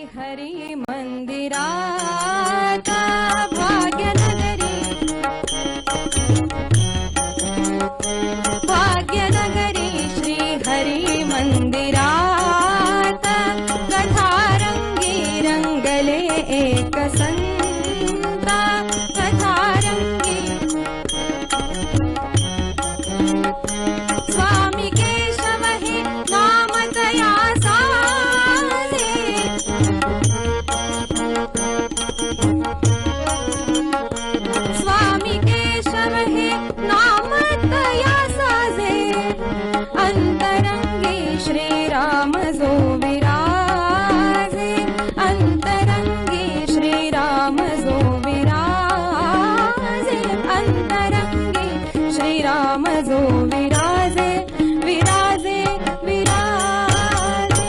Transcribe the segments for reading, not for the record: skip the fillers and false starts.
हरी मंदिरात भाग्यनगरी भाग्यनगरी श्री हरी मंदिरात कथारंगी रंगले एक संत कथारंगी स्वामी केशव हे नाम तया साजे स्वामी केशव हे नाम तया साजे अंतरंगी श्रीराम जो विराजे अंतरंगी श्रीराम जो विराजे अंतरंगी श्रीराम जो विराजे विराजे विराजे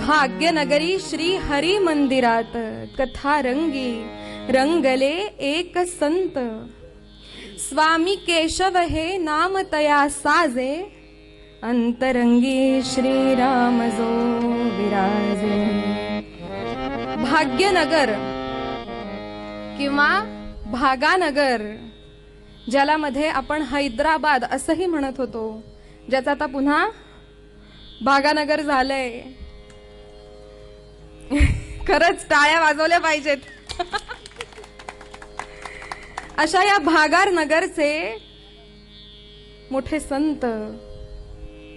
भाग्यनगरी श्री हरी मंदिरात कथारंगी रंगले एक संत स्वामी केशव हे नाम तया साजे अंतरंगी श्रीराम जो विराजे भाग्यनगर किंवा भागानगर ज्याला मध्ये आपण हैदराबाद असंही म्हणत होतो, ज्याचा आता पुन्हा भागानगर झालंय. खरंच टाळ्या वाजवल्या पाहिजेत. अशा या भागार नगरचे मोठे संत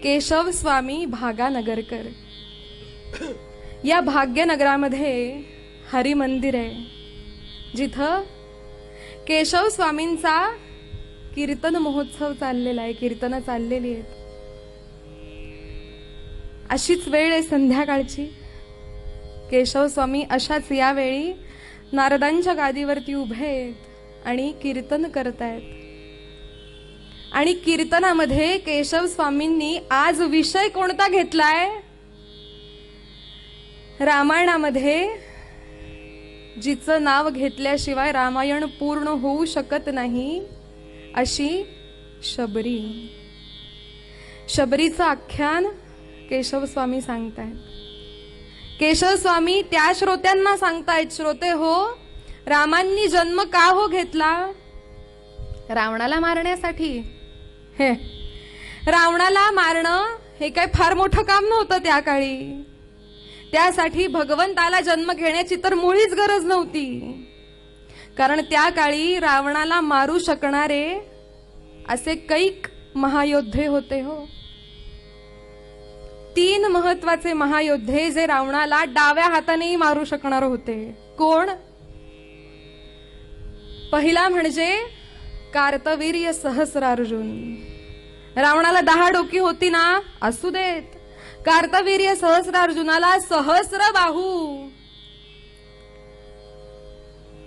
केशव स्वामी भागानगरकर. या भाग्यनगरामध्ये हरी मंदिर आहे, जिथं केशव स्वामींचा कीर्तन महोत्सव चाललेला आहे, कीर्तन चाललेली आहेत. अशीच वेळ आहे संध्याकाळची. केशव स्वामी अशाच यावेळी नारदांच्या गादीवरती उभे आहेत आणि कीर्तन करतायत. आणि कीर्तनामध्ये केशव स्वामींनी आज विषय कोणता घेतलाय? रामायणामध्ये जिचं नाव घेतल्याशिवाय रामायण पूर्ण होऊ शकत नाही अशी शबरी. शबरीचं आख्यान केशव स्वामी सांगतायत. केशव स्वामी त्या श्रोत्यांना सांगतायत, श्रोते हो, रामांनी जन्म का हो घेतला? रावणाला मारण्यासाठी. हे रावणाला मारणं हे काय फार मोठं काम नव्हतं त्या काळी. त्यासाठी भगवंताला जन्म घेण्याची तर मुळीच गरज नव्हती, कारण त्या काळी रावणाला मारू शकणारे असे कैक महायोद्धे होते. हो, 3 महत्वाचे महायोद्धे जे रावणाला डाव्या हातानेही मारू शकणार होते. कोण? पहिला म्हणजे कार्तवीर्य सहस्रार्जुन. रावणाला 10 डोकी होती ना, असू देत, कार्तवीर्य सहस्रार्जुनाला सहस्र बाहू.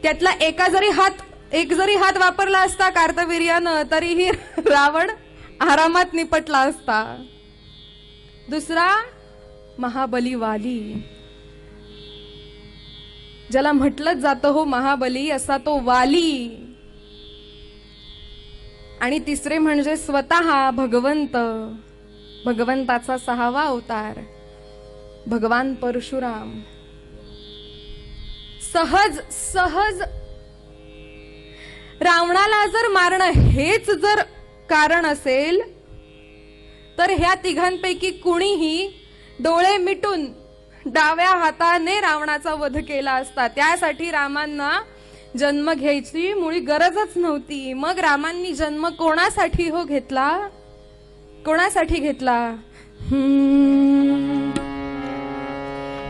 त्यातला एक जरी हात वापरला असता कार्तवीर्यानं तरीही रावण आरामात निपटला असता. दुसरा महाबली वाली, ज्याला म्हटलंच जातं हो महाबली, असा तो वाली. आणि तिसरे म्हणजे स्वतः भगवंत, भगवंताचा 6वा अवतार भगवान परशुराम. सहज रावणाला जर मारणं हेच जर कारण असेल तर ह्या तिघांपैकी कुणीही डोळे मिटून डाव्या हाताने रावणाचा वध केला असता. त्यासाठी रामांना जन्म घ्यायची मुळी गरजच नव्हती. मग रामांनी जन्म कोणासाठी हो घेतला? कोणासाठी घेतला?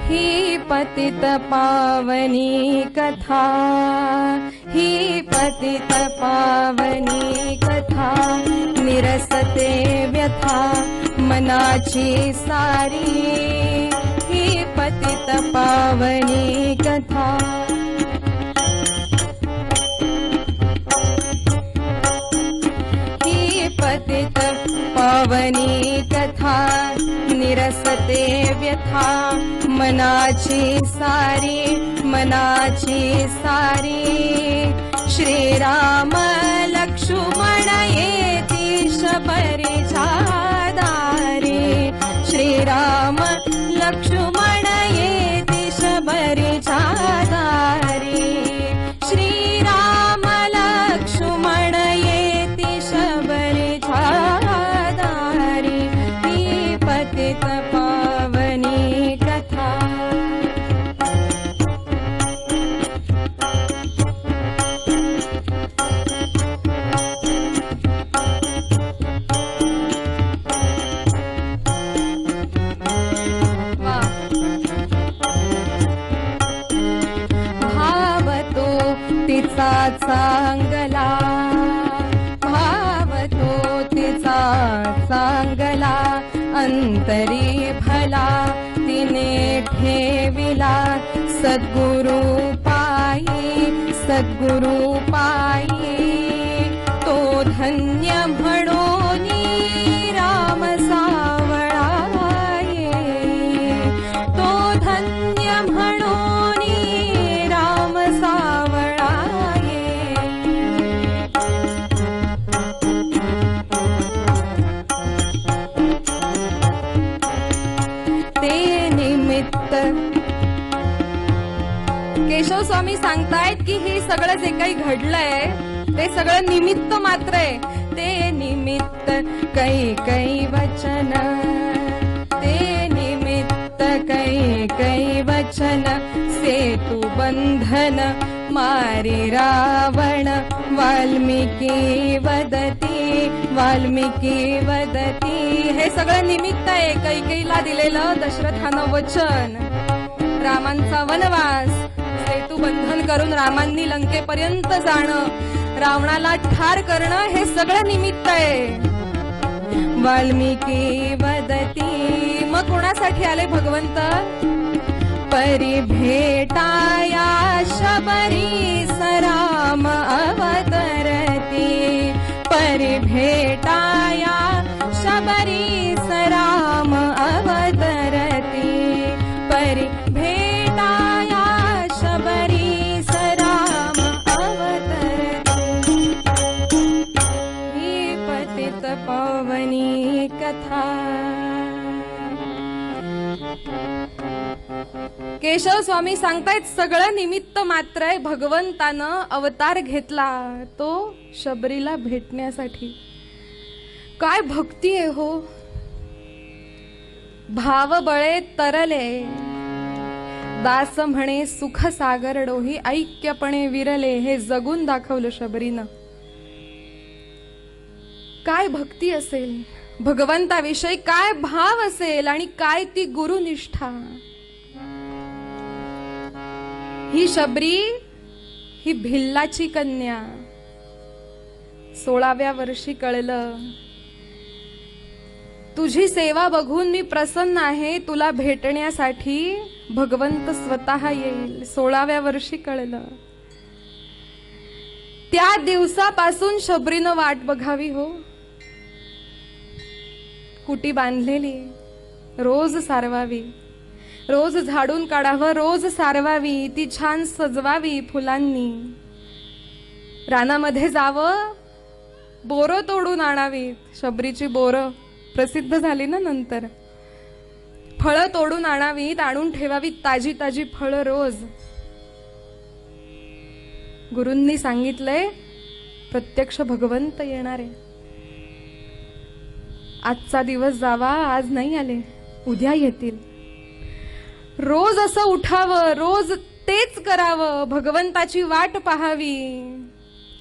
ही पतित पावनी कथा, ही पतित पावनी कथा, निरसते व्यथा मनाची सारी. ही पतित पावनी कथा, ही पतित पावनी कथा, निरसते व्यथा मनाची सारी, मनाची सारी. श्रीराम लक्ष्मण येती शबरीच्या दारी, अंतरी भला तिने ठेविला सद्गुरु पायी तो धन्य म्हणून राम सावळाये तो धन्य म्हणून राम सावळाये ते निमित्त केशव स्वामी सांगतायत की हे सगळं जे काही घडलंय ते सगळं निमित्त मात्र आहे. ते निमित्त कै वचन ते निमित्त कै वचन सेतु बंधन मारी रावण वाल्मिकी वदती हे सगळं निमित्त आहे. कैकेयीला दिलेलं दशरथानं वचन, रामांचा वनवास, सेतू बंधन करून रामांनी लंकेपर्यंत जाणं, रावणाला ठार करणं, हे सगळं निमित्त आहे. वाल्मिकी वदती मग कोणासाठी आले भगवंत? परी भेटाया शबरी सराम अवतरती परी भेटाया शबरी सराम अवतरती परी भेटाया शबरी सराम अवतरती ही पतित पावनी कथा. केशव स्वामी सांगतायत सगळं निमित्त मात्र आहे. भगवंतानं अवतार घेतला तो शबरीला भेटण्यासाठी. काय भक्ती आहे हो. भाव बळे तरले दास म्हणे सुख सागर डोही ऐक्यपणे विरले. हे जगून दाखवलं शबरीनं. काय भक्ती असेल भगवंताविषयी, काय भाव असेल आणि काय ती गुरुनिष्ठा. ही शबरी ही भिल्लाची कन्या. 16व्या वर्षी कळलं तुझी सेवा बघून मी प्रसन्न आहे, तुला भेटण्यासाठी भगवंत स्वतः येईल. 16व्या वर्षी कळलं. त्या दिवसापासून शबरीनं वाट बघावी हो. कुटी बांधलेली, रोज सारवावी, रोज झाडून काढावं, रोज सारवावी, ती छान सजवावी फुलांनी. रानामध्ये जावं, बोरं तोडून आणावीत. शबरीची बोरं प्रसिद्ध झाली ना नंतर. फळं तोडून आणावीत, आणून ठेवावीत ताजी ताजी फळं रोज. गुरूंनी सांगितलंय प्रत्यक्ष भगवंत येणारे. आजचा दिवस जावा, आज नाही आले, उद्या येतील. रोज असं उठावं, रोज तेच करावं, भगवंताची वाट पाहावी.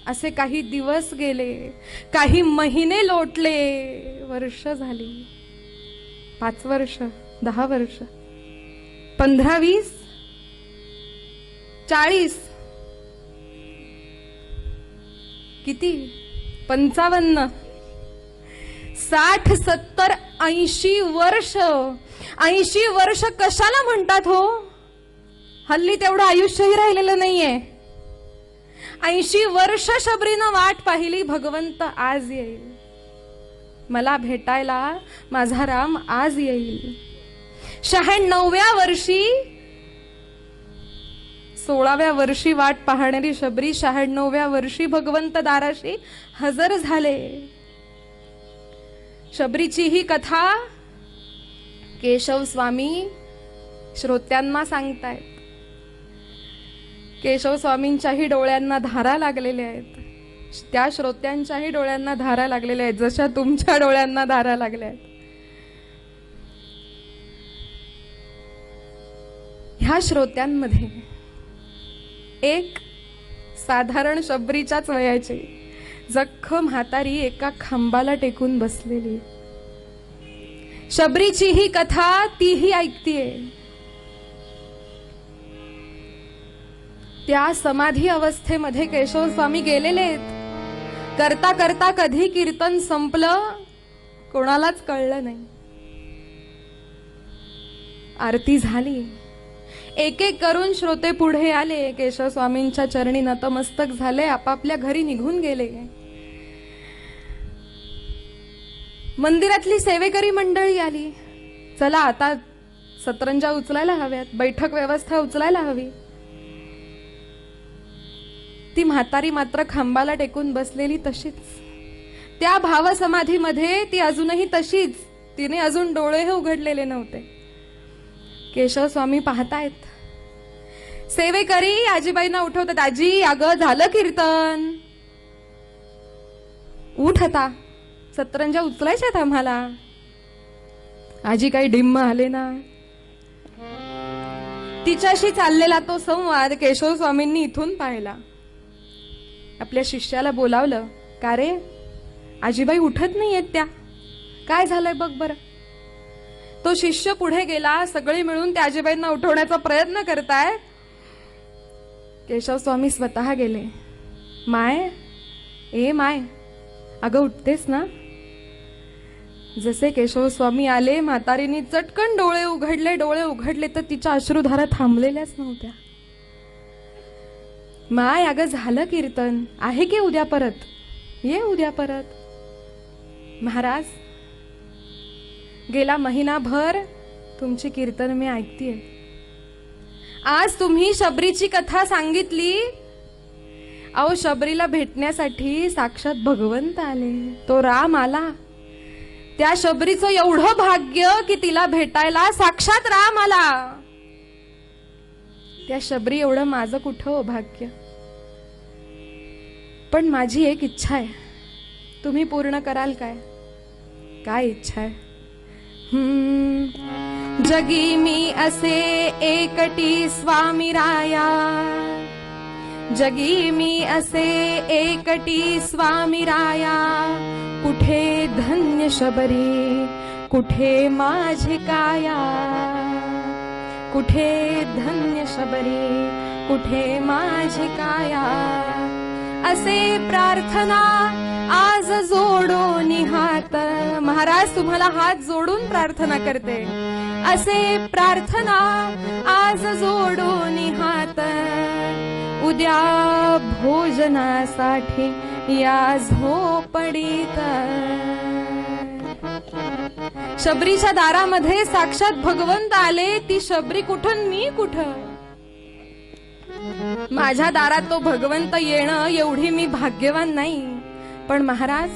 असे काही दिवस गेले, काही महिने लोटले, वर्ष झाली. 5 वर्ष, 10 वर्ष, 15, 20, 40, किती? 55, 60, 70, 80 वर्ष. 80 वर्ष कशाला म्हणतात हो. हल्ली तेवढं आयुष्यही राहिलेलं नाहीये. 80 वर्ष शबरीनं वाट पाहिली, भगवंत आज येईल मला भेटायला, माझा राम आज येईल. 96व्या वर्षी, 16व्या वर्षी वाट पाहणारी शबरी 96व्या वर्षी भगवंत दाराशी हजर झाले. शबरीची ही कथा केशव स्वामी श्रोत्यांना सांगतायत. केशव स्वामींच्याही डोळ्यांना धारा लागलेल्या आहेत, त्या श्रोत्यांच्याही डोळ्यांना धारा लागलेल्या आहेत, जशा तुमच्या डोळ्यांना धारा लागल्या आहेत. ह्या श्रोत्यांमध्ये एक साधारण शबरीच्याच वयाची जख्ख म्हातारी एका खांबाला टेकून बसलेली. शबरीची ही कथा तीही ऐकतीये. त्या समाधी अवस्थेमध्ये केशव स्वामी गेलेले आहेत. करता करता कधी कीर्तन संपलं कोणालाच कळलं नाही. आरती झाली. एक एक करून श्रोते पुढे आले. केशव स्वामींच्या चरणी नतमस्तक झाले, आपापल्या घरी निघून गेले. मंदिरातली सेवेकरी मंडळी आली. चला आता सतरंजा उचलायला हव्यात, बैठक व्यवस्था उचलायला हवी. ती म्हातारी मात्र खांबाला टेकून बसलेली तशीच, त्या भावसमाधीमध्ये ती अजूनही तशीच. तिने अजून डोळेही उघडलेले नव्हते. केशव स्वामी पाहतायत. सेवेकरी आजीबाईंना उठवतात. आजी, अगं झालं कीर्तन, उठ आता, सतरंजा उचलायच्यात आम्हाला. आजी काही डिम्म आले ना. तिच्याशी चाललेला तो संवाद केशव स्वामींनी इथून पाहिला. आपल्या शिष्याला बोलावलं. का रे, आजीबाई उठत नाहीयेत त्या, काय झालंय बघ बरं. तो शिष्य पुढे गेला. सगळे मिळून त्या आजीबाईंना उठवण्याचा प्रयत्न करताय. केशव स्वामी स्वतः गेले. माय, ए माय, अगं उठतेस ना. जसे केशव स्वामी आले, म्हातारीने चटकन डोळे उघडले. डोळे उघडले तर तिच्या अश्रुधारा थांबलेल्याच नव्हत्या. माय, अगं झालं कीर्तन, आहे की उद्या परत, ये उद्या परत. महाराज, गेला महिनाभर तुमची कीर्तन मी ऐकतीये. आज तुम्ही शबरीची कथा सांगितली. अहो, शबरीला भेटण्यासाठी साक्षात भगवंत आले, तो राम आला. त्या शबरीचं एवढं भाग्य की तिला भेटायला साक्षात राम आला. त्या शबरी एवढं माझं कुठं हो भाग्य. पण माझी एक इच्छा आहे, तुम्ही पूर्ण कराल काय? काय इच्छा आहे? जगी मी असे एकटी स्वामी राया, जगी मी असे एकटी स्वामी राया. कुठे धन्य शबरी, कुठे माझी काया. कुठे धन्य शबरी, कुठे माझी काया. असे प्रार्थना आज जोडून हात. महाराज, तुम्हाला हात जोडून प्रार्थना करते. असे प्रार्थना आज जोडून हात. उद्या भोजनासाठी या झोपडीत. शबरीच्या दारामध्ये साक्षात भगवंत आले. ती शबरी कुठं, मी कुठं. माझ्या दारात तो भगवंत येणं एवढी मी भाग्यवान नाही. पण महाराज,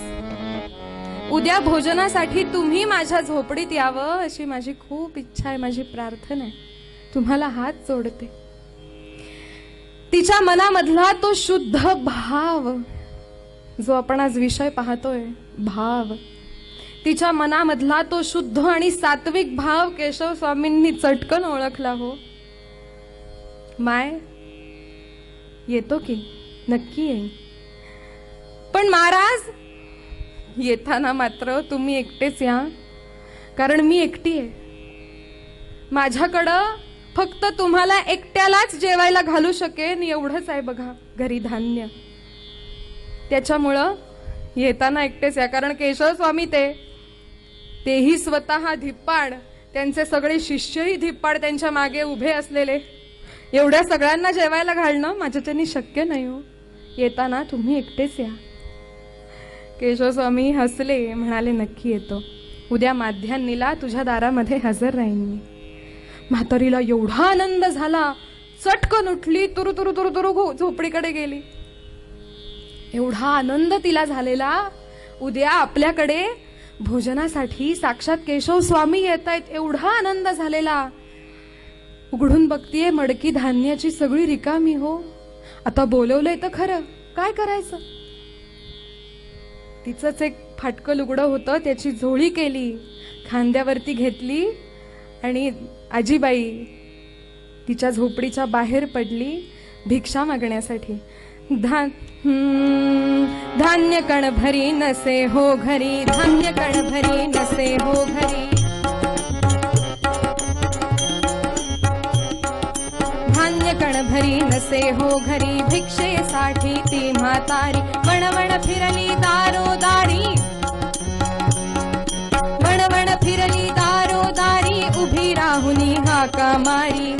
उद्या भोजनासाठी तुम्ही माझ्या झोपडीत यावं अशी माझी खूप इच्छा आहे, माझी प्रार्थना आहे. तुम्हाला हात जोडते. तिच्या मनामधला तो शुद्ध भाव, जो आपण आज विषय पाहतोय, भाव, तिच्या मनामधला तो शुद्ध आणि सात्विक भाव केशव स्वामींनी चटकन ओळखला. हो माय, येतो की, नक्की येईन. पण महाराज, येताना मात्र तुम्ही एकटेच या, कारण मी एकटी आहे. माझ्याकडं फक्त तुम्हाला एकट्यालाच जेवायला घालू शकेन एवढंच आहे बघा, घरी धान्य. त्याच्यामुळं येताना एकटेच या. कारण केशव स्वामी तेही स्वतः धिप्पाड, त्यांचे सगळे शिष्यही धिप्पाड, त्यांच्या मागे उभे असलेले. एवढ्या सगळ्यांना जेवायला घालणं माझ्याच्यानी शक्य नाही हो. येताना तुम्ही एकटेच या. केशव स्वामी हसले, म्हणाले नक्की येतो. उद्या माध्यान्नीला तुझ्या दारामध्ये हजर राहीन मी. म्हातारीला एवढा आनंद झाला, चटकन उठली, तुरु तुरु तुरु तुरु झोपडीकडे गेली. एवढा आनंद तिला झालेला, उद्या आपल्याकडे भोजनासाठी साक्षात केशव स्वामी येत आहेत, एवढा आनंद झालेला. उघडून बघतीये, मडकी धान्याची सगळी रिकामी. हो, आता बोलवलंय तर खरं, काय करायचं. तिचंच एक फाटकं लुगडं होतं, त्याची झोळी केली, खांद्यावरती घेतली आणि आजीबाई तिच्या झोपडीच्या बाहेर पडली भिक्षा मागण्यासाठी. धान्य कण भरी नसे हो घरी, धान्य कण भरी नसे हो घरी. धान्य कण भरी नसे हो घरी, भिक्षेसाठी ती म्हातारी वणवण फिरली दारोदारी. वणवण फिरली दारोदारी, उभी राहुनी हा मारी.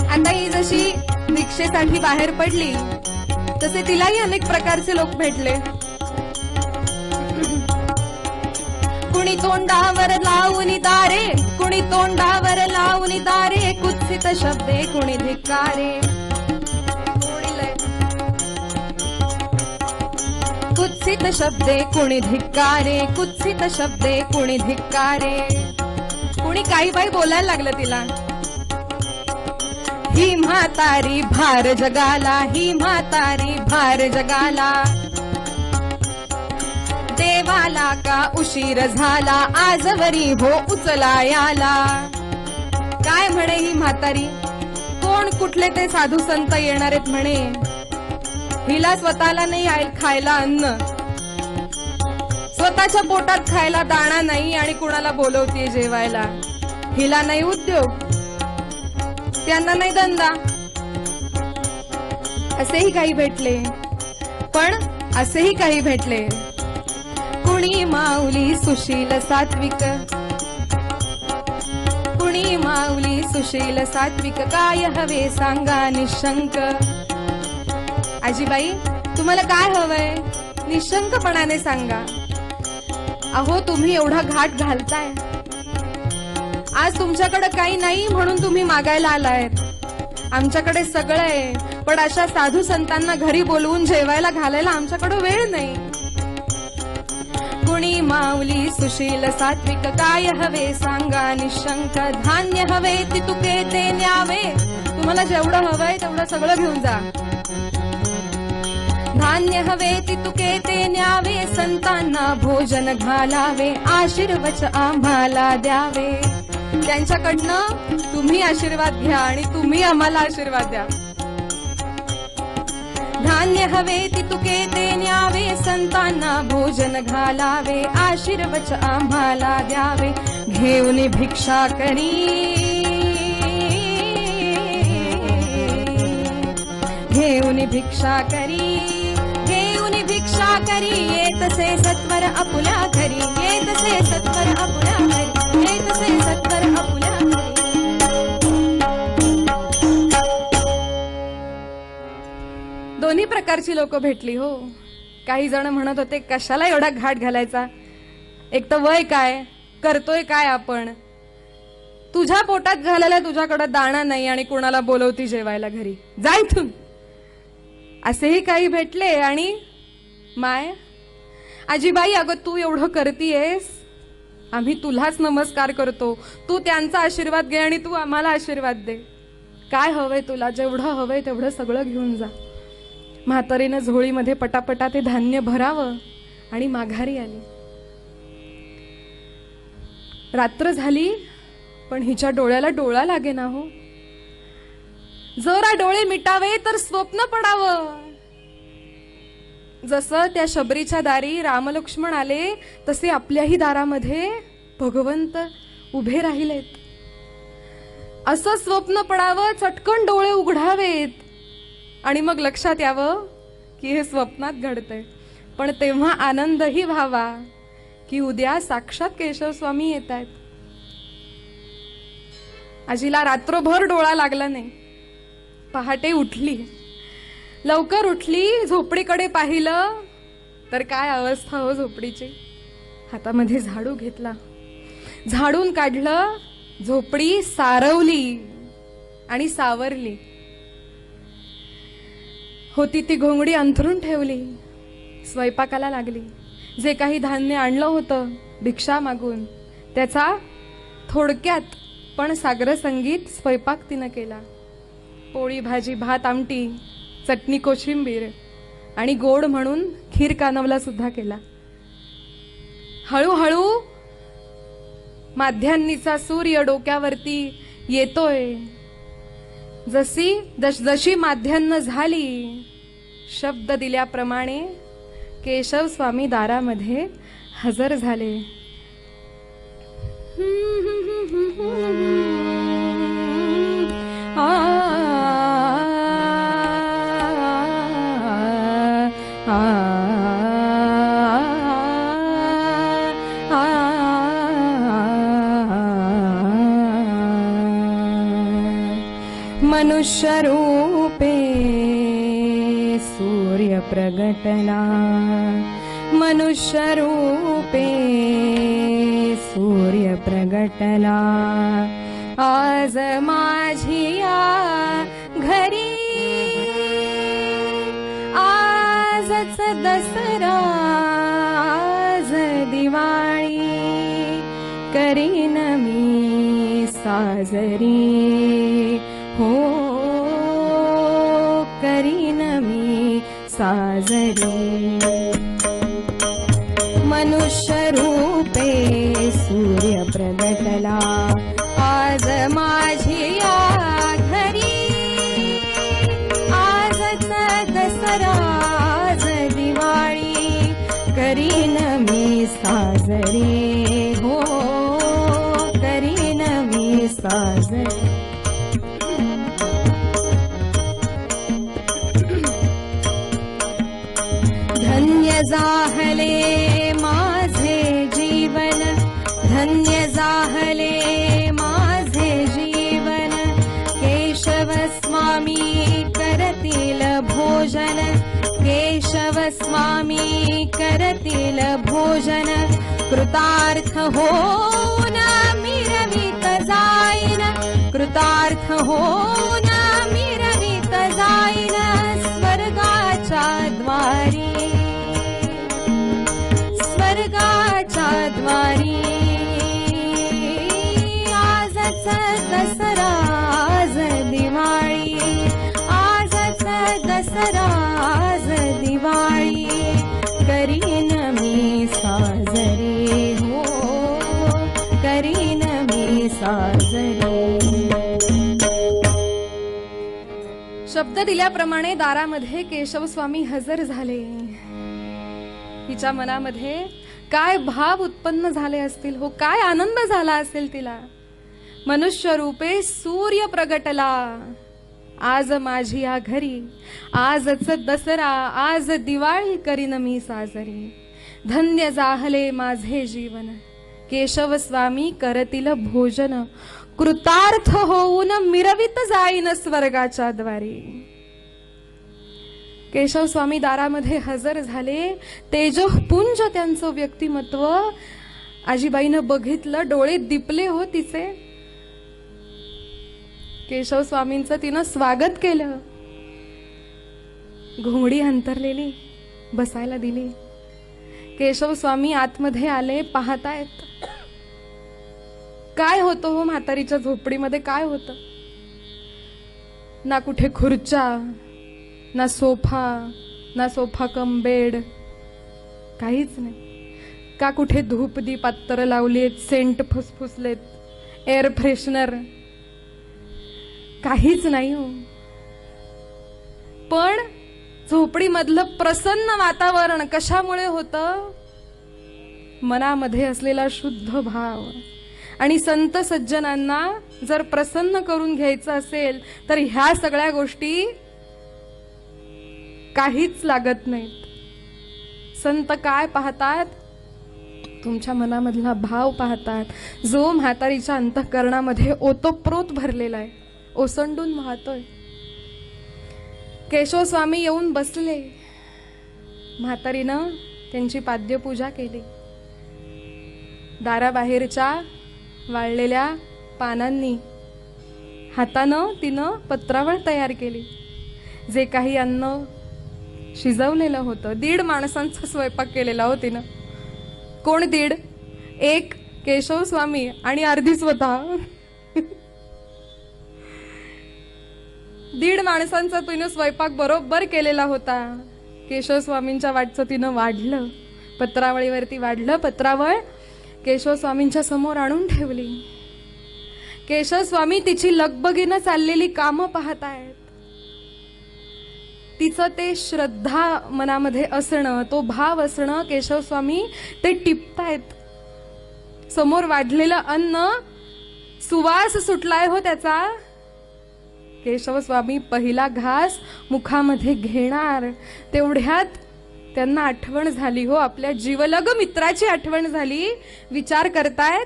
आता ही जशी भिक्षेसाठी बाहेर पडली तसे तिलाही अनेक प्रकारचे लोक भेटले. कुणी तोंडावर लावून दारे, कुणी तोंडावर लावून दारे, कुत्सित शब्दे कुणी धिक्कारे. कुत्सित शब्दे कुणी धिक्कारे, कुत्सित शब्दे कुणी धिक्कारे. कुणी काही बाई बोलायला लागलं तिला. ही म्हातारी भार जगाला, ही म्हातारी भार जगाला. देवाला का उशीर झाला, आजवरी हो उचला याला. काय म्हणे ही म्हातारी, कोण कुठले ते साधू संत येणार आहेत म्हणे. हिला स्वतःला नाही खायला अन्न, स्वतःच्या पोटात खायला दाणा नाही आणि कुणाला बोलवतीये जेवायला. हिला नाही उद्योग, त्यांना नाही धंदा. असेही काही भेटले. पण असेही काही भेटले. कुणी माऊली सुशील सात्विक, कुणी माऊली सुशील सात्विक, काय हवे सांगा निशंक. आजीबाई तुम्हाला काय हवंय निशंकपणाने सांगा. अहो तुम्ही एवढा घाट घालताय, आज तुमच्याकडे काही नाही म्हणून तुम्ही मागायला आलायत. आमच्याकडे सगळं आहे, पण अशा साधू संतांना घरी बोलवून जेवायला घालायला आमच्याकडे वेळ नाही. कुणी माऊली सुशील सात्विक, काय हवे सांगा निशंक. धान्य हवे तितुके ते न्यावे, तुम्हाला जेवढं हवंय तेवढं सगळं घेऊन जा. धान्य हवे तितुके ते न्यावे, संतांना भोजन घालावे, आशीर्वच आम्हाला द्यावे. त्यांच्याकडनं तुम्ही आशीर्वाद घ्या आणि तुम्ही आम्हाला आशीर्वाद द्या. धान्य हवे तितुके ते न्यावे, संतांना भोजन घालावे, आशीर्वच आम्हाला द्यावे. घेऊन भिक्षा करी, घेऊन भिक्षा करी, घेऊन भिक्षा करी. येतसे सत्वर आपुल्या घरी, येतसे सत्वर आपुल्या घरी, येतसे सत्वर आपुल्या घरी. दोन्ही प्रकारची लोक भेटली हो. काही जण म्हणत होते कशाला एवढा घाट घालायचा, एक तर वय काय, करतोय काय आपण, तुझ्या पोटात घालायला तुझ्याकडे दाणा नाही आणि कुणाला बोलवती जेवायला घरी, जा इथून. असेही काही भेटले. आणि माय आजीबाई अगं तू एवढं करतीयस, आम्ही तुलाच नमस्कार करतो, तू त्यांचा आशीर्वाद घे आणि तू आम्हाला आशीर्वाद दे. काय हवंय तुला, जेवढं हवंय तेवढं सगळं घेऊन जा. म्हातारीनं झोळीमध्ये पटापटा ते धान्य भरावं आणि माघारी आली. रात्र झाली पण हिच्या डोळ्याला डोळा लागे ना हो. जरा डोळे मिटावे तर स्वप्न पडावं. जसं त्या शबरीच्या दारी रामलक्ष्मण आले तसे आपल्याही दारामध्ये भगवंत उभे राहिलेत. असं स्वप्न पडावं, चटकन डोळे उघडावेत आणि मग लक्षात यावं की हे स्वप्नात घडतंय. पण तेव्हा आनंदही व्हावा की उद्या साक्षात केशव स्वामी येत आहेत. आजीला रात्रभर डोळा लागला नाही. पहाटे उठली, लवकर उठली, झोपडीकडे पाहिलं तर काय अवस्था हो झोपडीची. हातामध्ये झाडू घेतला, झाडून काढलं, झोपडी सारवली आणि सावरली. होती ती घोंगडी अंथरून ठेवली, स्वयंपाकाला लागली. जे काही धान्य आणलं होतं भिक्षा मागून त्याचा थोडक्यात पण सागर संगीत स्वयंपाक तिनं केला. पोळी भाजी भात आमटी चटणी कोशिंबीर आणि गोड म्हणून खीर कानवला सुद्धा केला. हळूहळू माध्यान्नीचा सूर्य डोक्यावरती येतोय. जशी माध्यान्न झाली शब्द दिल्याप्रमाणे केशव स्वामी दारामध्ये हजर झाले. मनुष्य रूपे सूर्य प्रगटला, मनुष्य रूपे सूर्य प्रगटला, आज माझिया घरी, आजच दसरा, आज दिवाळी, करीन मी साजरी, हो करीन मी साजरी. मनुष्य रूपे सूर्य प्रगटला, आज माझिया घरी, आजच दसरा, आज दिवाळी, करीन मी साजरी, हो करीन मी साजरी. धन्य जाहले माझे जीवन, धन्य जाहले माझे जीवन, केशव स्वामी करतील भोजन, केशव स्वामी करतील भोजन, कृतार्थ होऊन मिरवित जाईन, कृतार्थ होऊन मिरवित जाईन, स्वर्गाच्या द्वारी, स्वर्गाच्या द्वारी, आजच दसरा, आज दिवाळी, आजच दसरा, आज दिवाळी, करीन मी साजरी, हो करीन मी साजरी. शब्द दिल्याप्रमाणे दारामध्ये केशव स्वामी हजर झाले. तिच्या मनामध्ये काय भाव उत्पन्न झाले असतील, हो काय आनंद झाला असेल तिला. मनुष्य रूपे सूर्य प्रगटला, आज माझी या घरी, आजच दसरा, आज दिवाळी, करीन मी साजरी. धन्य जाहले माझे जीवन, केशव स्वामी करतील भोजन, कृतार्थ होऊन मिरवित जाईन स्वर्गाच्या द्वारी. केशव स्वामी दारामध्ये हजर झाले. तेजपुंज त्यांचं व्यक्तिमत्व. आजीबाईनं बघितलं, डोळे दिपले हो तिचे. केशव स्वामींचं तिनं स्वागत केलं. घोंगडी अंतरलेली बसायला दिली. केशव स्वामी आतमध्ये आले. पाहतायत काय होतं हो म्हातारीच्या झोपडीमध्ये, काय होतं. ना कुठे खुर्च्या, ना सोफा कम बेड, काहीच नाही. का कुठे धूप दीप अत्तर लावलीत, सेंट फुसफुसलेत, एअर फ्रेशनर, काहीच नाही हो. पण झोपडीमधलं प्रसन्न वातावरण कशामुळे होतं? मनामध्ये असलेला शुद्ध भाव. आणि संत सज्जनांना जर प्रसन्न करून घ्यायचं असेल तर ह्या सगळ्या गोष्टी काहीच लागत नाहीत. संत काय पाहतात? तुमच्या मनामधला भाव पाहतात, जो म्हातारीच्या अंतःकरणामध्ये ओतप्रोत भरलेला आहे, ओसंडून वाहतोय. केशव स्वामी येऊन बसले. म्हातारीनं त्यांची पाद्यपूजा केली. दाराबाहेरच्या वाळलेल्या पानांनी हातानं तिनं पत्रावळ तयार केली. जे काही अन्न शिजवलेलं होतं, 1.5 माणसांचा स्वयंपाक केलेला हो तिनं. कोण 1.5? एक केशव स्वामी आणि अर्धी स्वतः. 1.5 माणसांचा तिनं स्वयंपाक बरोबर केलेला होता. केशव स्वामींच्या वाटचं तिनं वाढलं, पत्रावळीवरती वाढलं. पत्रावळ केशव स्वामींच्या समोर आणून ठेवली. केशव स्वामी तिची लगबगीनं चाललेली कामं पाहतायत. तिचं ते श्रद्धा मनामध्ये असणं, तो भाव असणं, केशव स्वामी ते टिपतायत. समोर वाढलेलं अन्न, सुवास सुटलाय हो त्याचा. केशव स्वामी पहिला घास मुखामध्ये घेणार. तेवढ्यात त्यांना आठवण झाली हो, आपल्या जीवलग मित्राची आठवण झाली. विचार करतायत,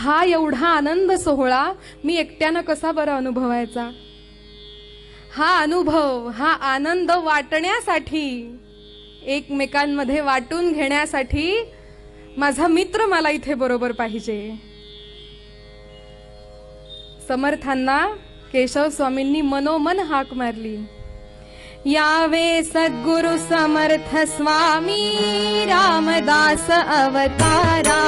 हा एवढा आनंद सोहळा मी एकट्यानं कसा बरं अनुभवायचा? हा अनुभव, हा आनंद वाटण्यासाठी, एकमेकांमध्ये वाटून घेण्यासाठी माझा मित्र मला इथे बरोबर पाहिजे. समर्थांना केशव स्वामींनी मनोमन हाक मारली. यावे सद्गुरु समर्थ स्वामी रामदास अवतारा.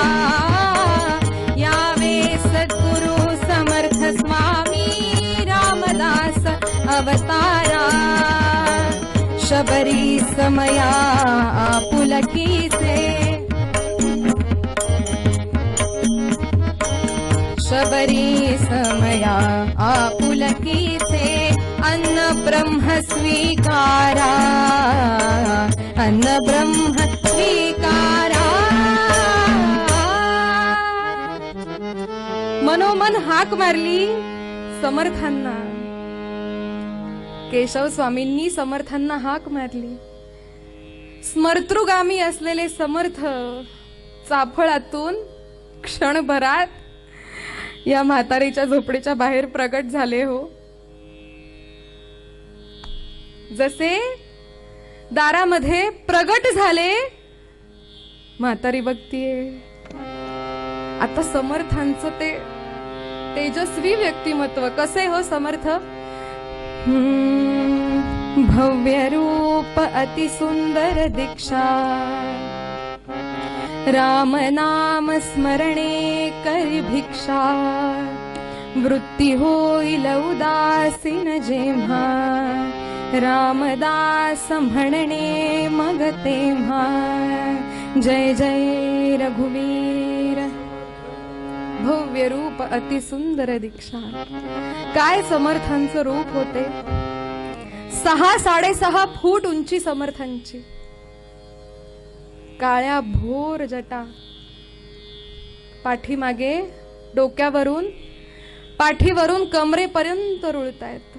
यावे सद्गुरु समर्थ स्वामी रामदास अवतारा. शबरी समया आपुलकीचे. शबरी समया आपुलकीचे. अन्न ब्रह्म स्वीकारा. अन्न ब्रह्म स्वीकारा. मनोमन हाक मारली समर्थांना. केशव स्वामींनी समर्थांना हाक मारली. स्मर्तृगामी असलेले समर्थ चाफळातून क्षणभरात या म्हातारीच्या झोपडीच्या बाहेर प्रगट झाले हो. जसे दारामध्ये प्रगट झाले. म्हातारी बघतीये आता समर्थांचं ते तेजस्वी व्यक्तिमत्व. कसे हो समर्थ? भव्य रूप अति सुंदर दीक्षा. राम नाम स्मरणे करी भिक्षा. वृत्ती होईल उदासीन जेव्हा. रामदास म्हणणे मग तेव्हा. जय जय रघुवीर. भव्य रूप अति सुंदर दीक्षा. काय समर्थांचं रूप होते. 6-6.5 फूट उंची समर्थांची. काळ्या भोर जटा. पाठीमागे डोक्यावरून पाठीवरून कमरेपर्यंत रुळतायत.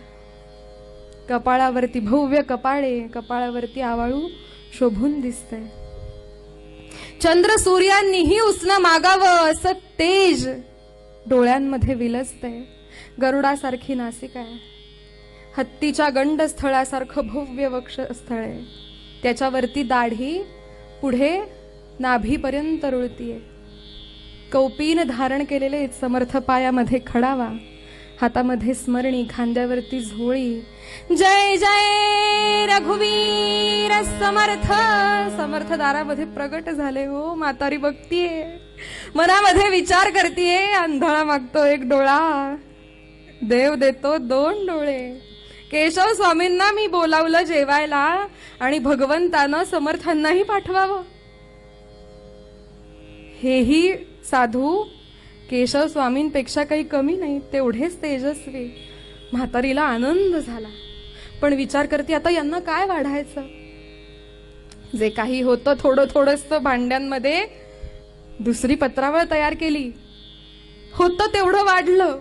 कपाळावरती भव्य कपाळे. कपाळावरती आवाळू शोभून दिसतंय. चंद्र सूर्यांनीही उसनं मागावं असं तेज डोळ्यांमध्ये विलसतंय. गरुडासारखी नासिका आहे. हत्तीच्या गंडस्थळासारखं भव्य वक्षस्थळ आहे. त्याच्यावरती दाढी पुढे नाभीपर्यंत रुळतीये. कौपीन धारण केलेले समर्थ. पायामध्ये खडावा. हातामध्ये स्मरणी. खांद्यावरती झोळी. जय जय रघुवीर समर्थ. समर्थ दारामध्ये प्रगट झाले हो. म्हातारी बघतीये. मनामध्ये विचार करतीये. आंधळा मागतो 1 डोळा. देव देतो 2 डोळे. केशव स्वामींना मी बोलावलं जेवायला आणि भगवंतानं समर्थांनाही पाठवावं. हेही साधू केशव स्वामींपेक्षा काही कमी नाही. तेवढेच तेजस्वी. म्हातारीला आनंद झाला. पण विचार करते आता यांना काय वाढायचं. जे काही होतं थोडं थोडंच भांड्यांमध्ये दुसरी पत्रावळ तयार केली. होतं तेवढं वाढलं.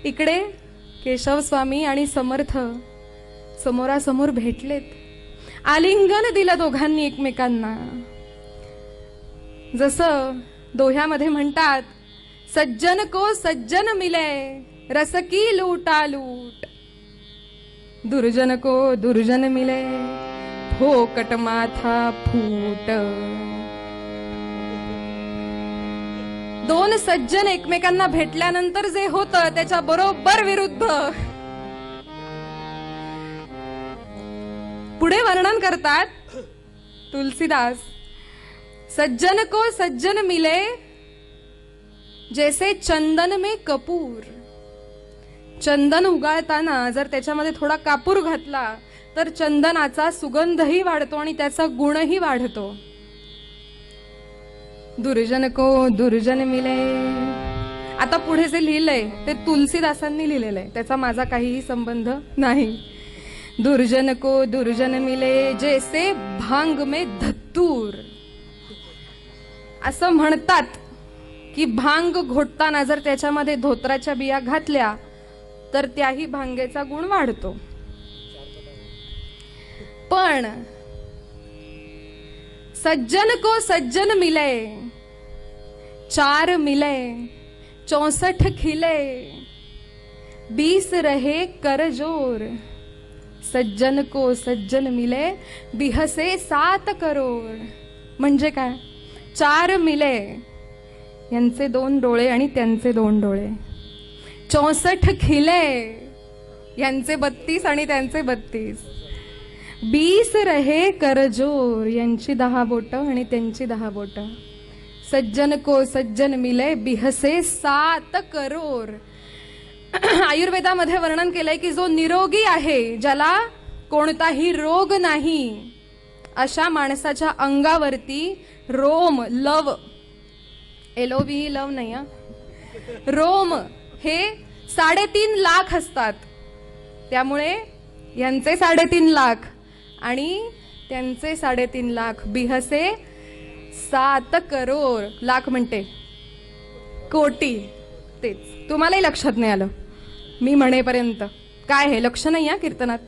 इकडे केशव स्वामी आणि समर्थ समोरासमोर भेटलेत. आलिंगन दिलं दोघांनी एकमेकांना. जसं दोह्यामध्ये म्हणतात, सज्जन को सज्जन मिले रस की लूटा लूट. दुर्जन को दुर्जन मिले फोकट माथा फूट. 2 सज्जन एकमेकांना भेटल्यानंतर जे होतं त्याच्या बरोबर विरुद्ध पुढे वर्णन करतात तुलसीदास. सज्जन को सज्जन मिले जैसे चंदन में कपूर. चंदन उगाळताना जर त्याच्यामध्ये थोडा कापूर घातला तर चंदनाचा सुगंधही वाढतो आणि त्याचा गुणही वाढतो. दुर्जन को दुर्जन मिले. आता पुढे जे लिहिलंय ते तुलसीदासांनी लिहिलेलं आहे. त्याचा माझा काहीही संबंध नाही. दुर्जन को दुर्जन मिले जैसे भांग में धतूर. असं म्हणतात की भांग घोटताना जर त्याच्यामध्ये धोत्राच्या बिया घातल्या तर त्याही भांगेचा गुण वाढतो. पण सज्जन को सज्जन मिले 4 मिले 64 खिले 20 रहे कर जोर, सज्जन को सज्जन मिले बिहसे 7 करोड. म्हणजे काय? 4 मिले यांचे 2 डोळे आणि त्यांचे 2 डोळे, 64 खिले यांचे 32 आणि त्यांचे 32, 20 रहे करजोर यांची 10 बोट आणि त्यांची 10 बोट, सज्जन को सज्जन मिले बिहसे 7 करोड. आयुर्वेदामध्ये वर्णन केलंय की जो निरोगी आहे, ज्याला कोणताही रोग नाही, अशा माणसाच्या अंगावरती रोम, लव, LOV लव नाही, रोम हे 3.5 लाख असतात. त्यामुळे यांचे 3.5 लाख आणि त्यांचे 3.5 लाख, बिहसे 7 करोड. लाख म्हणते कोटी, तेच. तुम्हालाही लक्षात नाही आलं मी म्हणेपर्यंत. काय हे लक्ष नाही या कीर्तनात.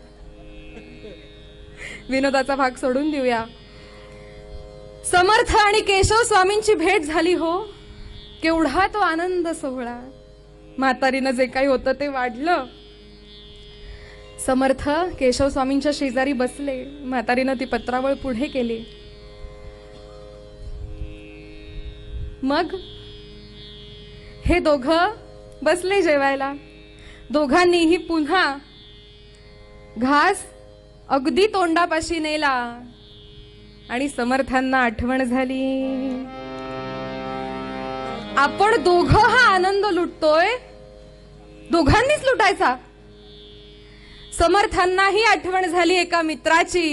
विनोदाचा भाग सोडून देऊया. समर्थ आणि केशव स्वामींची भेट झाली हो. केवढा तो आनंद सोहळा. म्हातारीनं जे काही होतं ते वाढलं. समर्थ केशव स्वामींच्या शेजारी बसले. म्हातारीनं ती पत्रावळ पुढे केली. मग हे दोघं बसले जेवायला. दोघांनीही पुन्हा घास अगदी तोंडापाशी नेला आणि समर्थांना आठवण झाली, आपण दोघं हा आनंद लुटतोय, दोघांनीच लुटायचा. समर्थांनाही आठवण झाली एका मित्राची.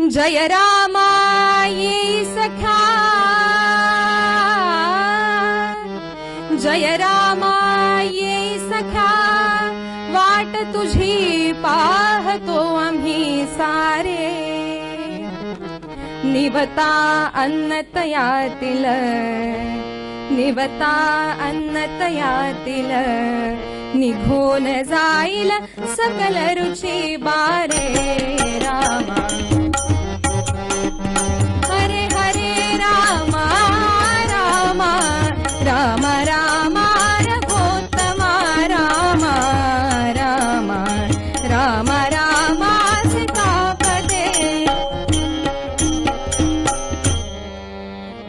जय रामा ये सख्या, जय रामा ये सख्या, वाट तुझी पाहतो आम्ही सारे, निवता अन्न तयातील, निवता अन्न तयातील, निघून जाईल सकल रुची बारे रामा. हरे हरे रामा रामा रामा रामा रघोत्तमा रामा रामा रामा रामा सीतापते.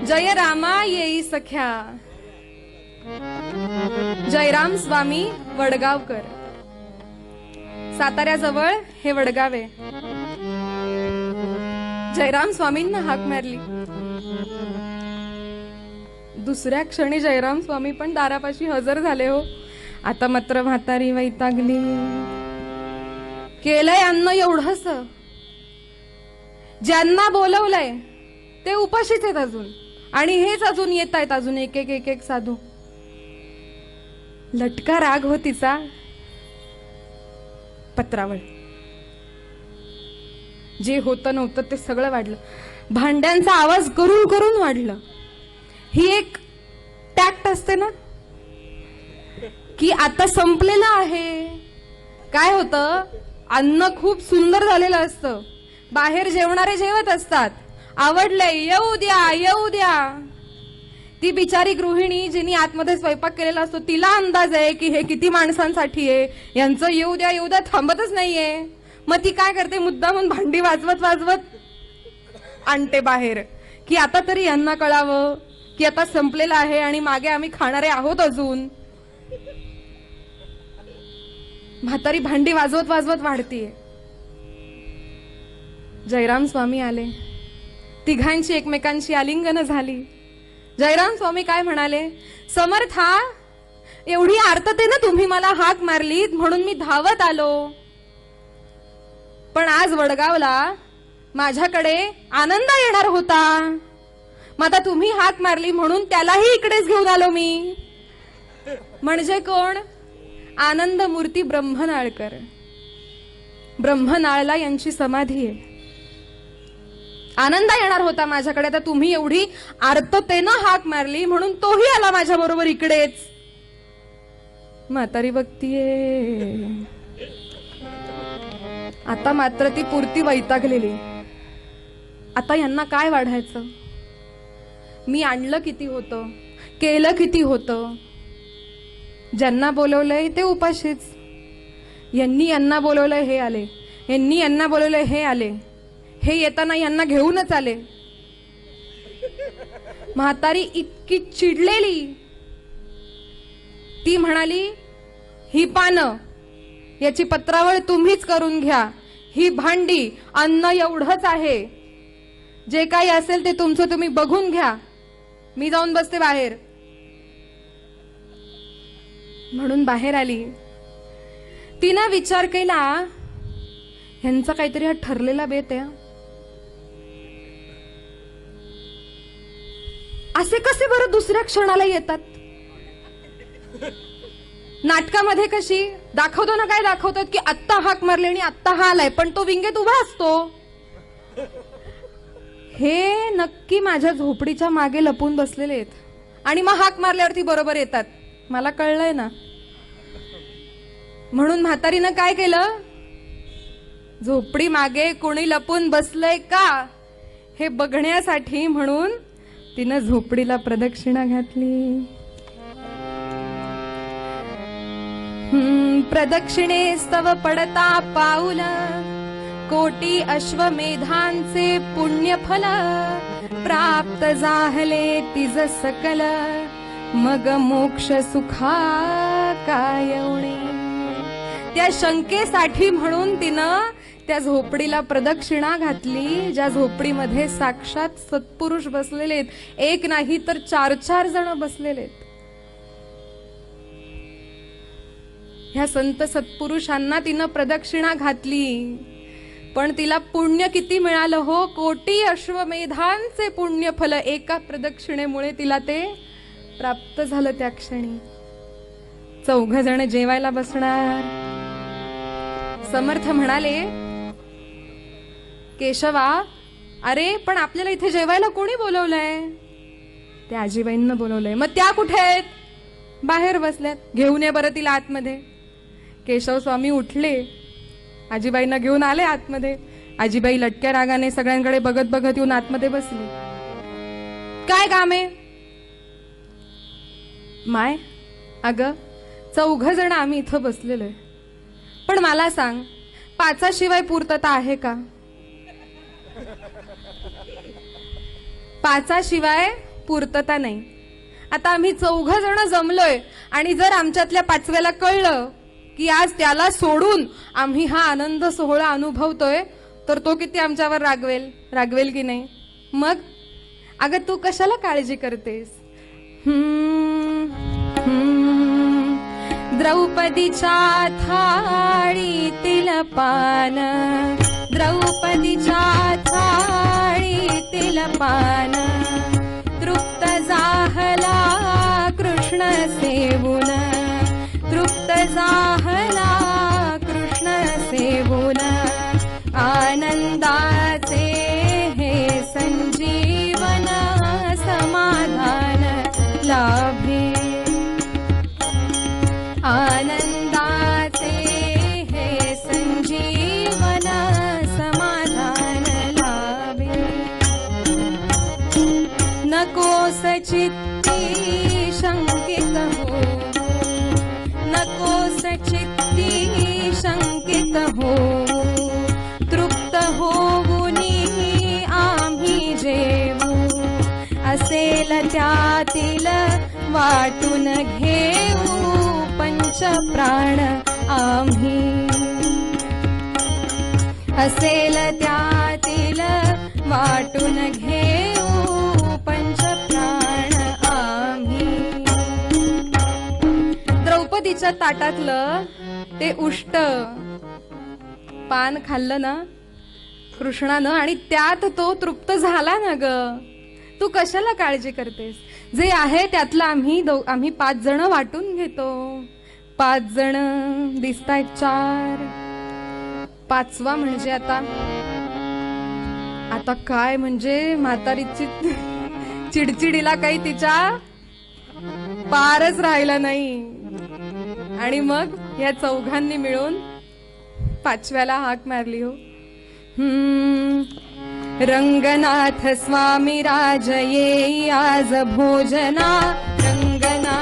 जय रामा येई सख्या. जयराम स्वामी वडगावकर. साताऱ्याजवळ हे वडगाव आहे. जयराम स्वामींना हाक मारली. दुसऱ्या क्षणी जयराम स्वामी पण दारापाशी हजर झाले हो. आता मात्र म्हातारी वैतागली. केलंय अन्न एवढंस, ज्यांना बोलवलंय ते उपाशीच आहेत अजून, आणि हेच अजून येत आहेत, अजून एक एक एक एक साधू. लटका राग हो तिचा. पत्रावळ जे होतं नव्हतं ते सगळं वाढलं. भांड्यांचा आवाज करून करून वाढलं. ही एक टॅक्ट असते ना, की आता संपलेलं आहे. काय होतं, अन्न खूप सुंदर झालेलं असतं, बाहेर जेवणारे जेवत असतात, आवडलंय येऊ द्या येऊ द्या. ती बिचारी गृहिणी जिनी आतमध्ये स्वयंपाक केलेला असतो, तिला अंदाज आहे की हे किती माणसांसाठी आहे, यांचं येऊ द्या थांबतच नाहीये. मग ती काय करते, मुद्दामून भांडी वाजवत वाजवत आणते बाहेर, की आता तरी यांना कळावं की आता संपलेलं आहे आणि मागे आम्ही खाणारे आहोत अजून. म्हातारी भांडी वाजवत वाजवत वाढतीये. जयराम स्वामी आले. तिघांची एकमेकांची आलिंगन झाली. जयराम स्वामी काय म्हणाले, समर्था एवढी आर्ततेनं तुम्ही मला हाक मारली म्हणून मी धावत आलो, पण आज वडगावला माझ्याकडे आनंद येणार होता, मग आता तुम्ही हाक मारली म्हणून त्यालाही इकडेच घेऊन आलो मी. म्हणजे कोण, आनंद मूर्ती ब्रह्मनाळकर. ब्रह्मनाळला यांची समाधी आहे. आनंद येणार होता माझ्याकडे, तर तुम्ही एवढी आर्ततेनं हाक मारली म्हणून तोही आला माझ्या बरोबर इकडेच. म्हातारी बघतीये. आता मात्र ती पुरती वैतागलेली. आता यांना काय वाढायचं, मी आणलं किती होतं, केलं किती होतं. ज्यांना बोलवलंय ते उपाशीच. यांनी यांना बोलवलंय हे आले, यांनी यांना बोलवलंय हे आले, हे येताना यांना घेऊनच आले. म्हातारी इतकी चिडलेली, ती म्हणाली, ही पानं याची पत्रावळ तुम्हीच करून घ्या, ही भांडी, अन्न एवढंच आहे, जे काही असेल ते तुमचं तुम्ही बघून घ्या, मी जाऊन बसते बाहेर. म्हणून बाहेर आली. तिनं विचार केला, ह्यांचा काहीतरी हा ठरलेला बेत आहे. असे कसे बरं दुसऱ्या क्षणाला येतात. नाटकामध्ये कशी दाखवतो ना, काय दाखवतात की आत्ता हाक मारली आणि आत्ता हा आलाय, पण तो विंगेत उभा असतो. हे नक्की माझ्या झोपडीच्या मागे लपून बसलेले आहेत आणि मग हाक मारल्यावरती बरोबर येतात. मला कळलंय ना. म्हणून म्हातारीनं काय केलं, झोपडी मागे कोणी लपून बसलंय का हे बघण्यासाठी म्हणून तिनं झोपडीला प्रदक्षिणा घातली. प्रदक्षिणेस्तव पडता पाऊल, कोटी अश्वमेधांचे पुण्यफल, प्राप्त झाले तिज सकल, मग मोक्ष सुखा काय उणे. त्या शंकेसाठी म्हणून तिनं त्या झोपडीला प्रदक्षिणा घातली, ज्या झोपडीमध्ये साक्षात सत्पुरुष बसलेले आहेत. एक नाही तर 4-4 जण बसलेले आहेत. ह्या संत सत्पुरुषांना तिनं प्रदक्षिणा घातली, पण तिला पुण्य किती मिळालं हो, कोटी अश्वमेधांचे पुण्यफल एका प्रदक्षिणेमुळे तिला ते प्राप्त झालं. त्या क्षणी 4 जण जेवायला बसणार. समर्थ म्हणाले, केशवा, अरे पण आपल्याला इथे जेवायला कोणी बोलवलंय. त्या आजीबाईंना बोलवलंय. मग त्या कुठे आहेत. बाहेर बसल्यात. घेऊन ये बरं तिला आतमध्ये. केशव स्वामी उठले, आजीबाईंना घेऊन आले आतमध्ये. आजीबाई लटक्या रागाने सगळ्यांकडे बघत बघत येऊन आतमध्ये बसली. काय काम आहे. माय, अगं 4 जण आम्ही इथं बसलेलोय, पण मला सांग, 5 शिवाय पूर्तता आहे का. 5 शिवाय पूर्तता नाही. आता आम्ही 4 जण जमलोय आणि जर आमच्यातल्या 5व्याला कळलं की आज त्याला सोडून आम्ही हा आनंद सोहळा अनुभवतोय, तर तो किती आमच्यावर रागवेल की नाही. मग अगं तू कशाला काळजी करतेस. द्रौपदीच्या थाळीतील पान, द्रौपदीच्या थाळीतील पान, तृप्त झाला कृष्ण सेवून, तृप्त झाला कृष्ण सेवून, आनंदाचे हे संजीवन समाधान लाभे. आनंदाचे हे संजीवन समाधान लाभे. नकोस चित्ती शंकित हो, नकोस चित्ती शंकित हो, तृप्त होऊनी आम्ही जेवू, असेल त्यातील वाटून घेऊ पंच प्राण आम्ही, असेल त्यातील वाटून घेऊ पंच प्राण आम्ही. द्रौपदीच्या ताटातलं ते उष्ट पान खाल्लं ना कृष्णानं, आणि त्यात तो तृप्त झाला ना ग. तू कशाला काळजी करतेस. जे आहे त्यातलं आम्ही 5 जण वाटून घेतो. 5 जण दिसतायत, 4, 5वा म्हणजे आता काय म्हणजे म्हातारीची चिडचिडीला काही तिच्या पारच राहिला नाही. आणि मग या 4घांनी मिळून 5व्याला हाक मारली हो. रंगनाथ स्वामी राज ये आज भोजना.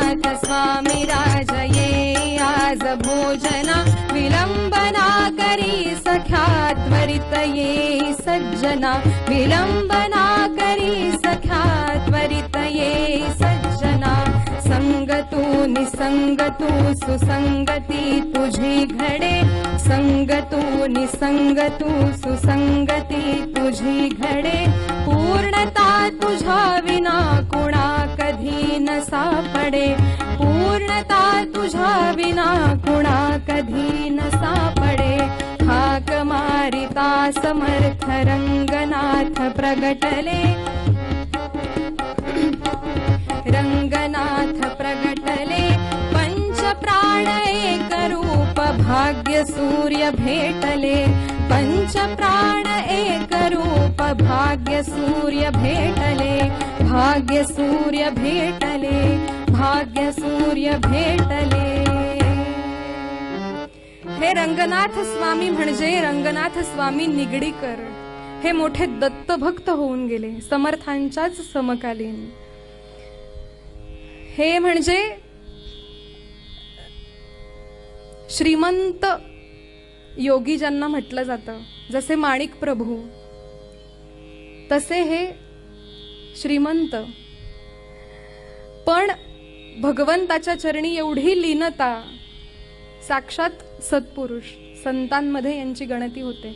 रंगनाथ स्वामी राजये आज भोजना विलंबना करी सख्या त्वरित ये सज्जना विलंबना करी सख्या त्वरित ये सज्जना संगतू निसंगतू सुसंगती तुझी घडे संगतू निसंगतू सुसंगती तुझी घडे पूर्णता तुझ्या विना कुणा कधी न सापडे पूर्णता तुझ्या विना कुणा कधी न सापडे हाक मारिता समर्थ रंगनाथ प्रगटले रंगनाथ प्रगटले पंच प्राण एक रूप भाग्य सूर्य भेटले पंच प्राण एक रूप भाग्य सूर्य भेटले भाग्य सूर्य भेटले भाग्य सूर्य भेटले. हे रंगनाथ स्वामी म्हणजे रंगनाथ स्वामी निगडीकर हे मोठे दत्तभक्त होऊन गेले, समर्थांच्याच समकालीन. हे म्हणजे श्रीमंत योगी ज्यांना म्हटलं जातं, जसे माणिक प्रभू तसे हे श्रीमंत. पण भगवंताच्या चरणी एवढी लीनता, साक्षात सत्पुरुष संतांमध्ये यांची गणती होते.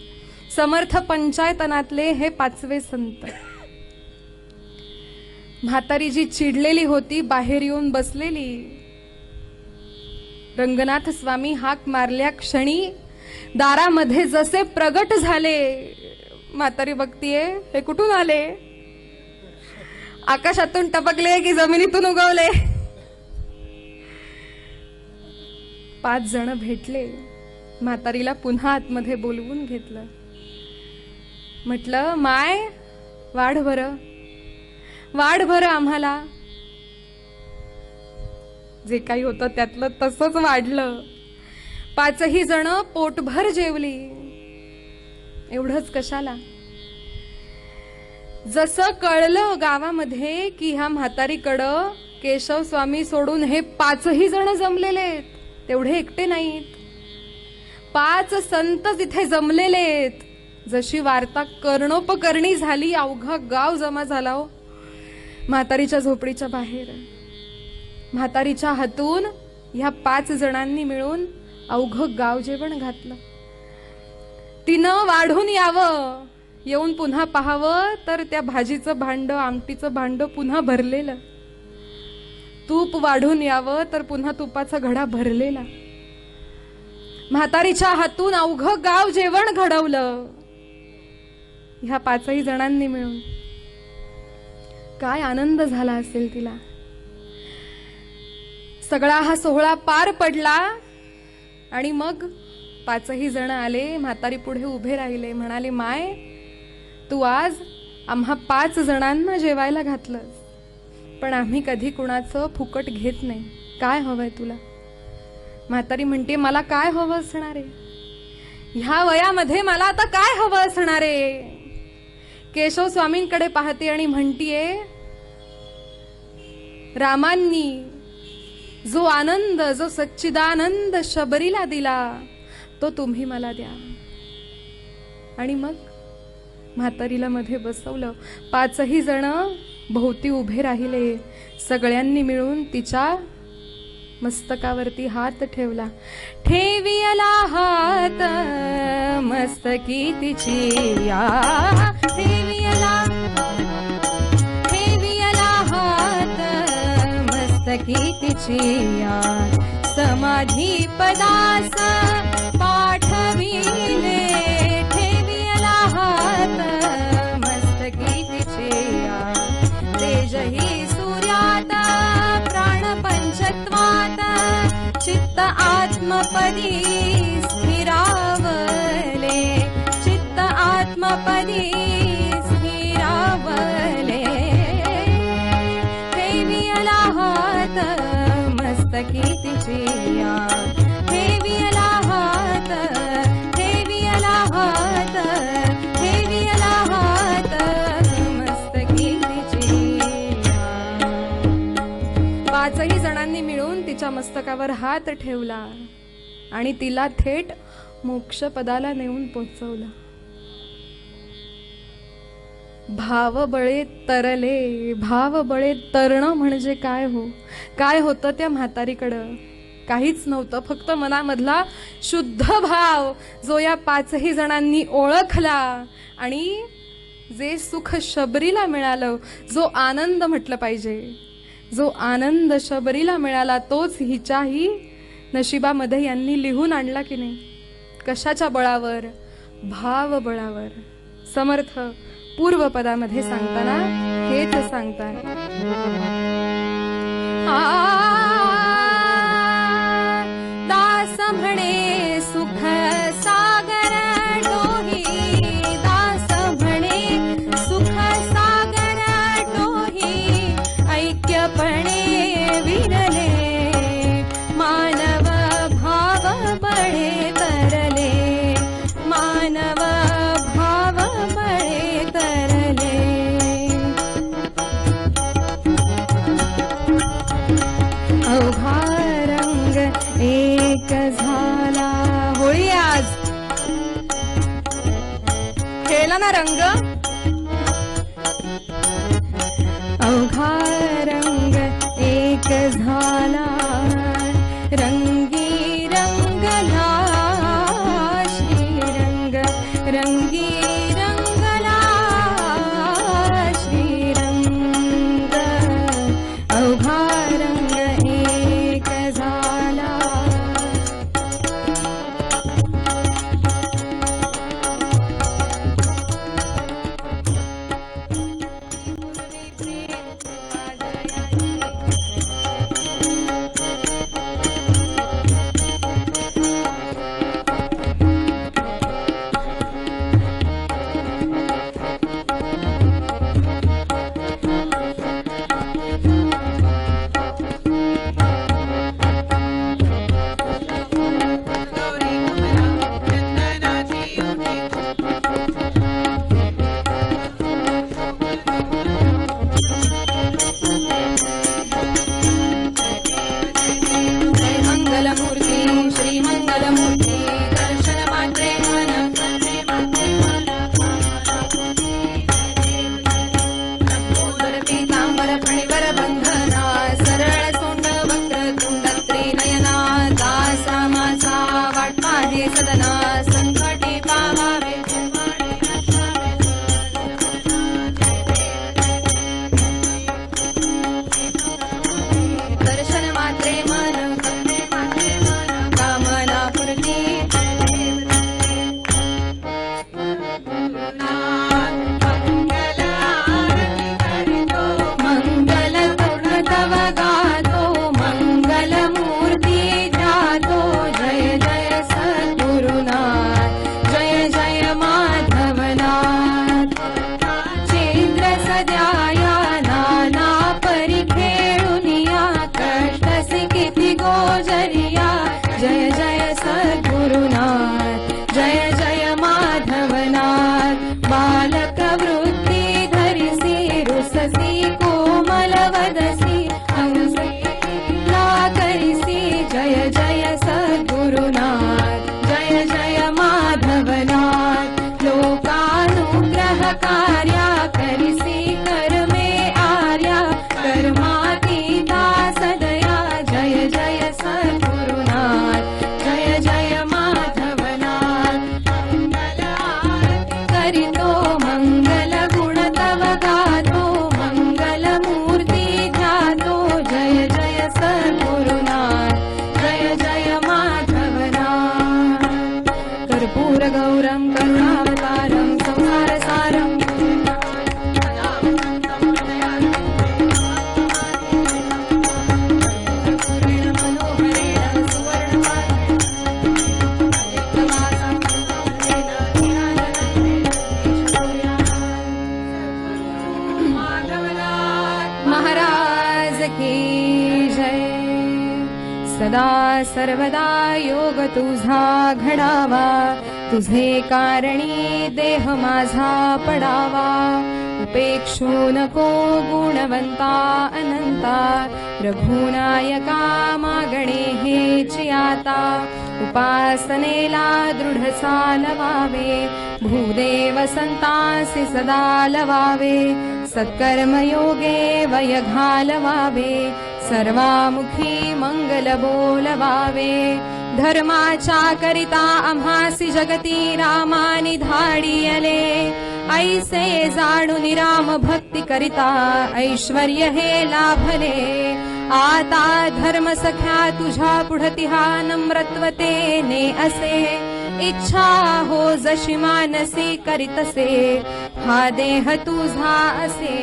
समर्थ पंचायतनातले हे 5वे संत. म्हातारी जी चिडलेली होती बाहेर येऊन बसलेली, रंगनाथ स्वामी हाक मारल्या क्षणी दारामध्ये जसे प्रगट झाले. म्हातारी बघतीये, हे कुठून आले? आकाशातून टपकले की जमिनीतून उगवले? 5 जण भेटले. म्हातारीला पुन्हा आतमध्ये बोलवून घेतलं. म्हटलं, माय वाढ बरं आम्हाला. जे काही होतं त्यातलं तसंच वाढलं. 5ही जण पोटभर जेवली. एवढंच कशाला, जसं कळलं गावामध्ये की ह्या म्हातारीकडं केशव स्वामी सोडून हे 5ही जण जमलेले आहेत, तेवढे एकटे नाहीत, 5 संत तिथे जमलेले आहेत. जशी वार्ता कर्णोपकर्णी झाली, अवघा गाव जमा झाला हो म्हातारीच्या झोपडीच्या बाहेर. म्हातारीच्या हातून ह्या 5 जणांनी मिळून अवघं गाव जेवण घातलं. तिनं वाढून यावं, येऊन पुन्हा पाहावं तर त्या भाजीचं भांड आमटीचं भांड पुन्हा भरलेलं. तूप वाढून यावं तर पुन्हा तुपाचा घडा भरलेला. म्हातारीच्या हातून अवघं गाव जेवण घडवलं ह्या 5ही जणांनी मिळून. काय आनंद झाला असेल तिला. सगळा हा सोहळा पार पडला आणि मग 5ही जण आले, म्हातारी पुढे उभे राहिले. म्हणाले, माय तू आज आम्हा 5 जणांना जेवायला घातलंस, पण आम्ही कधी कुणाचं फुकट घेत नाही. काय हवंय तुला? म्हातारी म्हणते, मला काय हवं असणार आहे ह्या वयामध्ये, मला आता काय हवं असणार आहे? केशव स्वामींकडे पाहते आणि म्हणतीये, रामांनी जो आनंद, जो सच्चिदानंद शबरीला दिला तो तुम्ही मला द्या. आणि मग म्हातारीला मध्ये बसवलं. 5ही जण भोवती उभे राहिले. सगळ्यांनी मिळून तिच्या मस्तकावरती हात ठेवला. ठेवियला हात मस्तकी तिची या, ठेवियला हात मस्तकी तिची या. समाधी पदास पाठविले, ठेवियला हात मस्तकी तिची या. तेजही सूर्यात प्राण पंचत्वात चित्त आत्मपदी स्थिरावले, चित्त आत्मपदी स्थिरावले. ठेवियला हात मस्तकी तिची या, ठेवियला हात, ठेवियला हात, ठेवियला हात मस्तकी तिची या. 5ही जणांनी तिच्या मस्तकावर हात ठेवला आणि तिला थेट मोक्षपदाला नेऊन पोचवलं. भावबळे तरले. भावबळे तरणं म्हणजे काय हो? काय होतं त्या म्हातारीकडं? काहीच नव्हतं, फक्त मनामधला शुद्ध भाव जो या पाचही जणांनी ओळखला आणि जे सुख शबरीला मिळालं, जो आनंद म्हटलं पाहिजे, जो आनंद शबरीला मिळाला तोच हिच्याही नशिबामध्ये यांनी लिहून आणला की नाही. कशाच्या बळावर? भाव बळावर. समर्थ पूर्वपदामध्ये सांगताना हेच सांगतात. दास म्हणे सुख सागर डोही. दास म्हणे सुख सागर डोही. ऐक्यपणे विरले मानव भाव बळे तरले. मानव भाव बळे तरले. अवघा रंग एक झाला. होळी आज खेळला ना रंग. अवघा रंग एक झाला. रंगी रंगला श्रीरंग. रंगी रंगला श्रीरंग. अवघा रंग एक झाला. सदा सर्वदा योग तुझा घडावा, तुझे कारणी देह माझा पडावा. अपेक्षो नको गुणवंता अनंता रघुनायका मागणे हेची आता उपासनेला दृढ चालवावे भूदेव संतांसी सदा लवावे सत्कर्मयोगे वय घालवावे सर्वामुखी मंगल बोलवावे धर्माच्या करिता आम्हासी जगती रामानी धाडियले ऐसे जाणून राम भक्ती करिता ऐश्वर्य हे लाभले आता धर्म सख्या तुझ्या पुढती हा नम्रत्वतेने असे इच्छा हो जशी मानसी करीतसे हा देह तुझा असे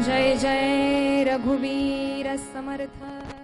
जय जय रघुवीर समर्थ